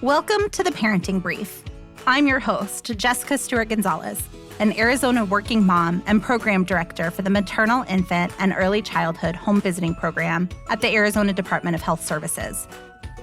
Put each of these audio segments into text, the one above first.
Welcome to the Parenting Brief. I'm your host, Jessica Stewart-Gonzalez, an Arizona working mom and program director for the Maternal, Infant, and Early Childhood Home Visiting Program at the Arizona Department of Health Services.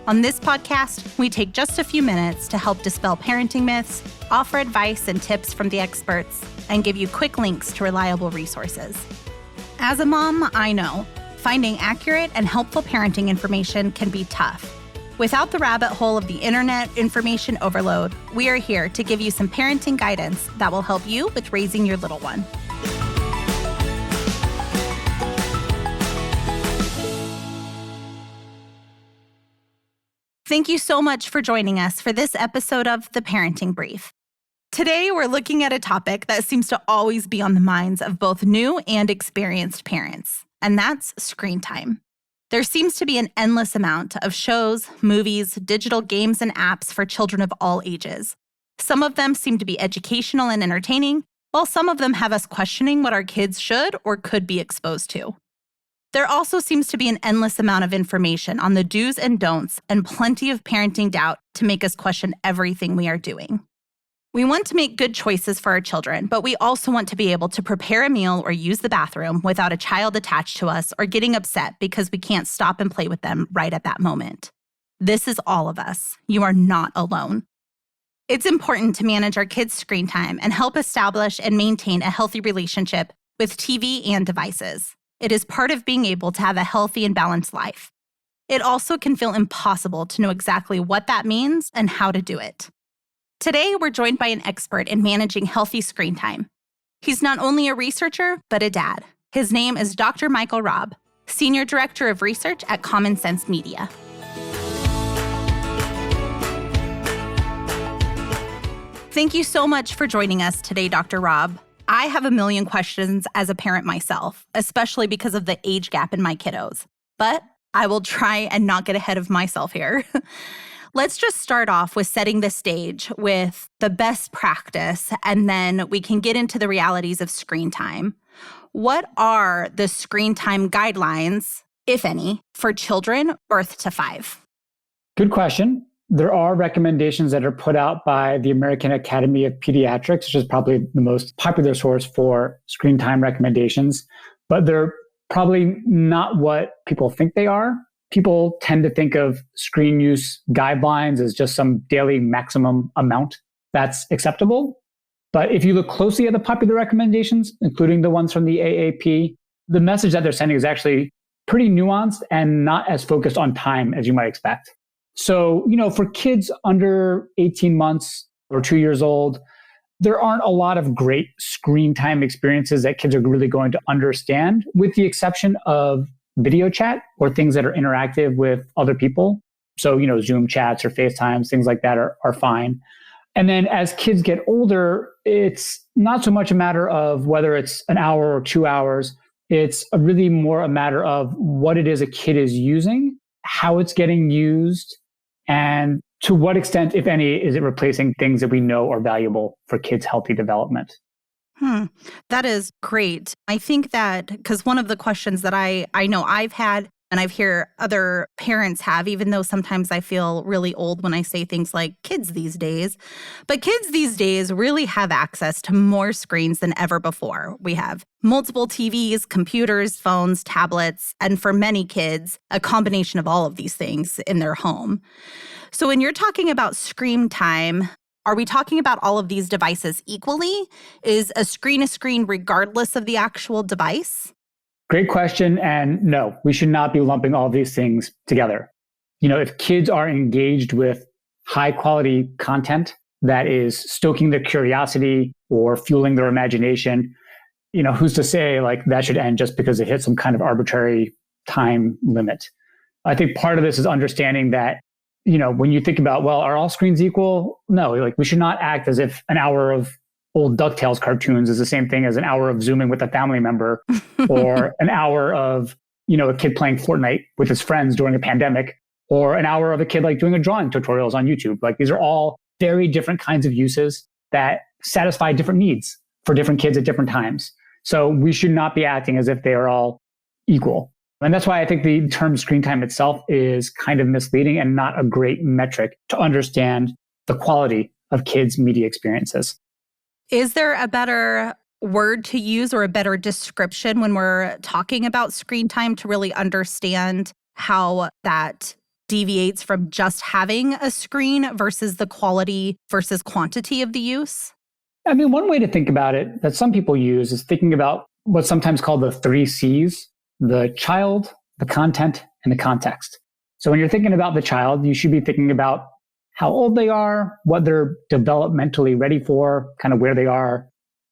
On this podcast, we take just a few minutes to help dispel parenting myths, offer advice and tips from the experts, and give you quick links to reliable resources. As a mom, I know finding accurate and helpful parenting information can be tough. Without the rabbit hole of the internet information overload, we are here to give you some parenting guidance that will help you with raising your little one. Thank you so much for joining us for this episode of The Parenting Brief. Today, we're looking at a topic that seems to always be on the minds of both new and experienced parents, and that's screen time. There seems to be an endless amount of shows, movies, digital games, and apps for children of all ages. Some of them seem to be educational and entertaining, while some of them have us questioning what our kids should or could be exposed to. There also seems to be an endless amount of information on the do's and don'ts and plenty of parenting doubt to make us question everything we are doing. We want to make good choices for our children, but we also want to be able to prepare a meal or use the bathroom without a child attached to us or getting upset because we can't stop and play with them right at that moment. This is all of us. You are not alone. It's important to manage our kids' screen time and help establish and maintain a healthy relationship with TV and devices. It is part of being able to have a healthy and balanced life. It also can feel impossible to know exactly what that means and how to do it. Today, we're joined by an expert in managing healthy screen time. He's not only a researcher, but a dad. His name is Dr. Michael Robb, Senior Director of Research at Common Sense Media. Thank you so much for joining us today, Dr. Robb. I have a million questions as a parent myself, especially because of the age gap in my kiddos. But I will try and not get ahead of myself here. Let's just start off with setting the stage with the best practice, and then we can get into the realities of screen time. What are the screen time guidelines, if any, for children birth to 5? Good question. There are recommendations that are put out by the American Academy of Pediatrics, which is probably the most popular source for screen time recommendations, but they're probably not what people think they are. People tend to think of screen use guidelines as just some daily maximum amount that's acceptable. But if you look closely at the popular recommendations, including the ones from the AAP, the message that they're sending is actually pretty nuanced and not as focused on time as you might expect. So, for kids under 18 months or 2 years old, there aren't a lot of great screen time experiences that kids are really going to understand, with the exception of video chat or things that are interactive with other people. So, Zoom chats or FaceTimes, things like that are fine. And then as kids get older, it's not so much a matter of whether it's an hour or 2 hours. It's really more a matter of what it is a kid is using, how it's getting used, and to what extent, if any, is it replacing things that we know are valuable for kids' healthy development. That is great. I think that because one of the questions that I know I've had, and I've heard other parents have, even though sometimes I feel really old when I say things like kids these days, but kids these days really have access to more screens than ever before. We have multiple TVs, computers, phones, tablets, and for many kids, a combination of all of these things in their home. So when you're talking about screen time, are we talking about all of these devices equally? Is a screen regardless of the actual device? Great question. And no, we should not be lumping all these things together. If kids are engaged with high quality content that is stoking their curiosity or fueling their imagination, who's to say that should end just because it hit some kind of arbitrary time limit? I think part of this is understanding that when you think about, well, are all screens equal? No, we should not act as if an hour of old DuckTales cartoons is the same thing as an hour of Zooming with a family member or an hour of, a kid playing Fortnite with his friends during a pandemic, or an hour of a kid doing a drawing tutorials on YouTube. These are all very different kinds of uses that satisfy different needs for different kids at different times. So we should not be acting as if they are all equal. And that's why I think the term screen time itself is kind of misleading and not a great metric to understand the quality of kids' media experiences. Is there a better word to use or a better description when we're talking about screen time to really understand how that deviates from just having a screen versus the quality versus quantity of the use? I mean, one way to think about it that some people use is thinking about what's sometimes called the 3 Cs: the child, the content, and the context. So when you're thinking about the child, you should be thinking about how old they are, what they're developmentally ready for, kind of where they are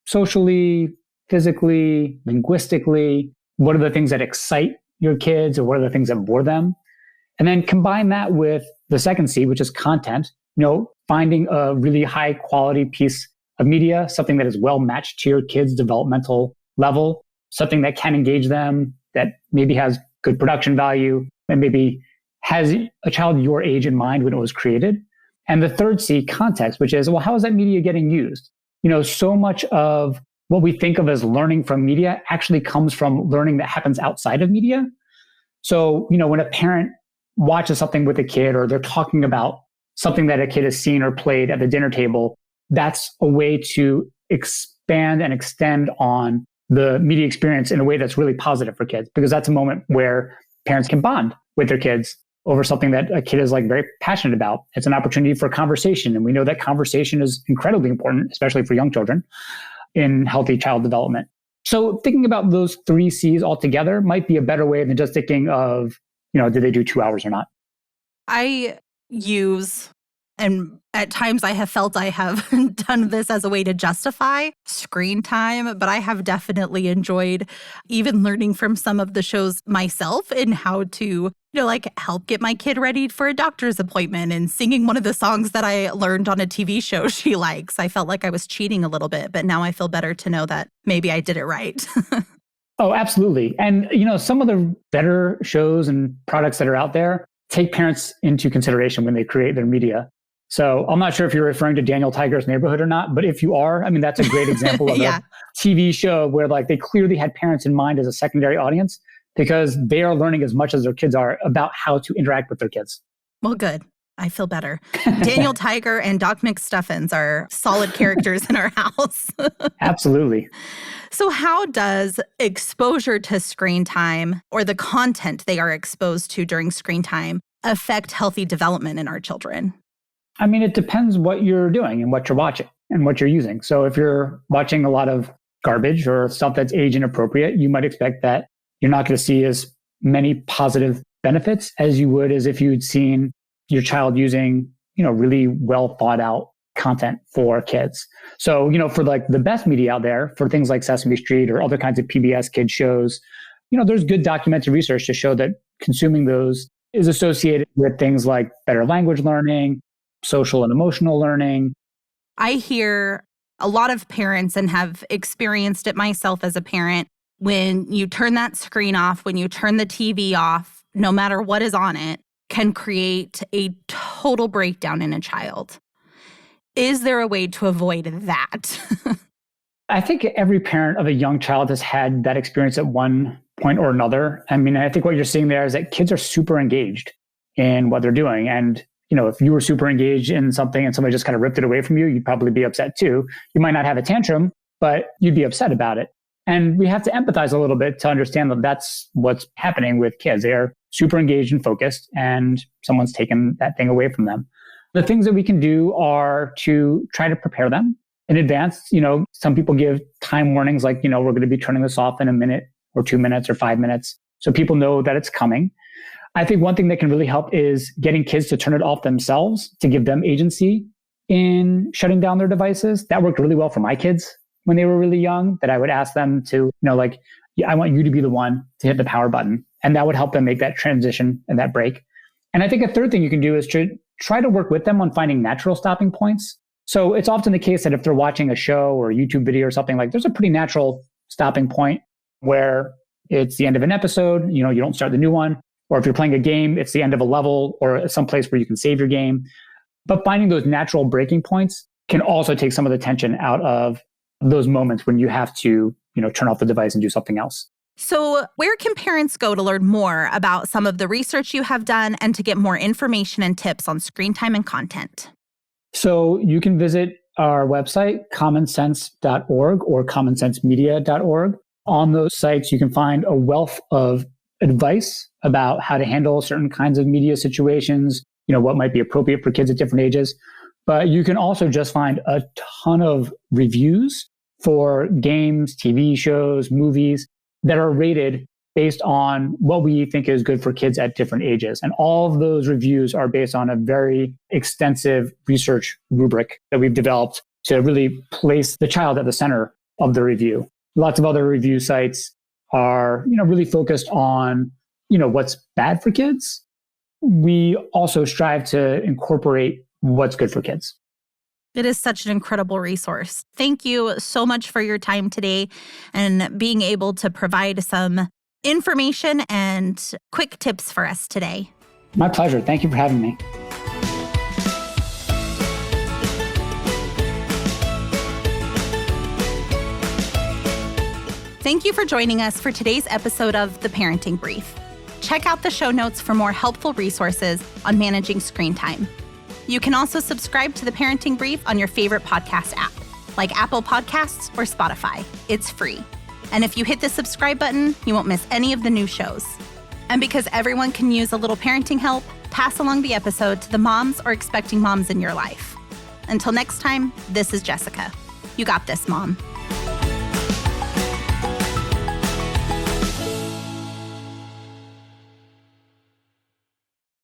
socially, physically, linguistically. What are the things that excite your kids, or what are the things that bore them? And then combine that with the second C, which is content, finding a really high quality piece of media, something that is well matched to your kids' developmental level, something that can engage them, that maybe has good production value, and maybe has a child your age in mind when it was created. And the third C, context, which is, well, how is that media getting used? So much of what we think of as learning from media actually comes from learning that happens outside of media. So, when a parent watches something with a kid, or they're talking about something that a kid has seen or played at the dinner table, that's a way to expand and extend on the media experience in a way that's really positive for kids, because that's a moment where parents can bond with their kids over something that a kid is very passionate about. It's an opportunity for conversation. And we know that conversation is incredibly important, especially for young children in healthy child development. So thinking about those 3 Cs altogether might be a better way than just thinking of, did they do 2 hours or not? I use, and at times I have felt I have done this as a way to justify screen time, but I have definitely enjoyed even learning from some of the shows myself and how to, help get my kid ready for a doctor's appointment, and singing one of the songs that I learned on a TV show she likes. I felt like I was cheating a little bit, but now I feel better to know that maybe I did it right. Oh, absolutely. And, some of the better shows and products that are out there take parents into consideration when they create their media. So I'm not sure if you're referring to Daniel Tiger's Neighborhood or not, but if you are, that's a great example of yeah. a TV show where they clearly had parents in mind as a secondary audience, because they are learning as much as their kids are about how to interact with their kids. Well, good. I feel better. Daniel Tiger and Doc McStuffins are solid characters in our house. Absolutely. So how does exposure to screen time, or the content they are exposed to during screen time, affect healthy development in our children? It depends what you're doing and what you're watching and what you're using. So if you're watching a lot of garbage or stuff that's age inappropriate, you might expect that you're not going to see as many positive benefits as you would as if you'd seen your child using, really well thought out content for kids. So, for the best media out there, for things like Sesame Street or other kinds of PBS kids shows, there's good documented research to show that consuming those is associated with things like better language learning, social and emotional learning. I hear a lot of parents, and have experienced it myself as a parent, when you turn that screen off, when you turn the TV off, no matter what is on it, can create a total breakdown in a child. Is there a way to avoid that? I think every parent of a young child has had that experience at one point or another. I think what you're seeing there is that kids are super engaged in what they're doing. And, if you were super engaged in something and somebody just kind of ripped it away from you, you'd probably be upset too. You might not have a tantrum, but you'd be upset about it. And we have to empathize a little bit to understand that that's what's happening with kids. They are super engaged and focused, and someone's taken that thing away from them. The things that we can do are to try to prepare them in advance. Some people give time warnings like, we're going to be turning this off in a minute or 2 minutes or 5 minutes, so people know that it's coming. I think one thing that can really help is getting kids to turn it off themselves, to give them agency in shutting down their devices. That worked really well for my kids when they were really young, that I would ask them to, I want you to be the one to hit the power button. And that would help them make that transition and that break. And I think a third thing you can do is to try to work with them on finding natural stopping points. So it's often the case that if they're watching a show or a YouTube video or something, there's a pretty natural stopping point where it's the end of an episode, you don't start the new one. Or if you're playing a game, it's the end of a level or some place where you can save your game. But finding those natural breaking points can also take some of the tension out of those moments when you have to, turn off the device and do something else. So, where can parents go to learn more about some of the research you have done and to get more information and tips on screen time and content? So you can visit our website, commonsense.org or commonsensemedia.org. On those sites, you can find a wealth of advice about how to handle certain kinds of media situations, what might be appropriate for kids at different ages. But you can also just find a ton of reviews for games, TV shows, movies that are rated based on what we think is good for kids at different ages. And all of those reviews are based on a very extensive research rubric that we've developed to really place the child at the center of the review. Lots of other review sites are, really focused on, what's bad for kids. We also strive to incorporate what's good for kids. It is such an incredible resource. Thank you so much for your time today and being able to provide some information and quick tips for us today. My pleasure. Thank you for having me. Thank you for joining us for today's episode of The Parenting Brief. Check out the show notes for more helpful resources on managing screen time. You can also subscribe to The Parenting Brief on your favorite podcast app, like Apple Podcasts or Spotify. It's free. And if you hit the subscribe button, you won't miss any of the new shows. And because everyone can use a little parenting help, pass along the episode to the moms or expecting moms in your life. Until next time, this is Jessica. You got this, Mom.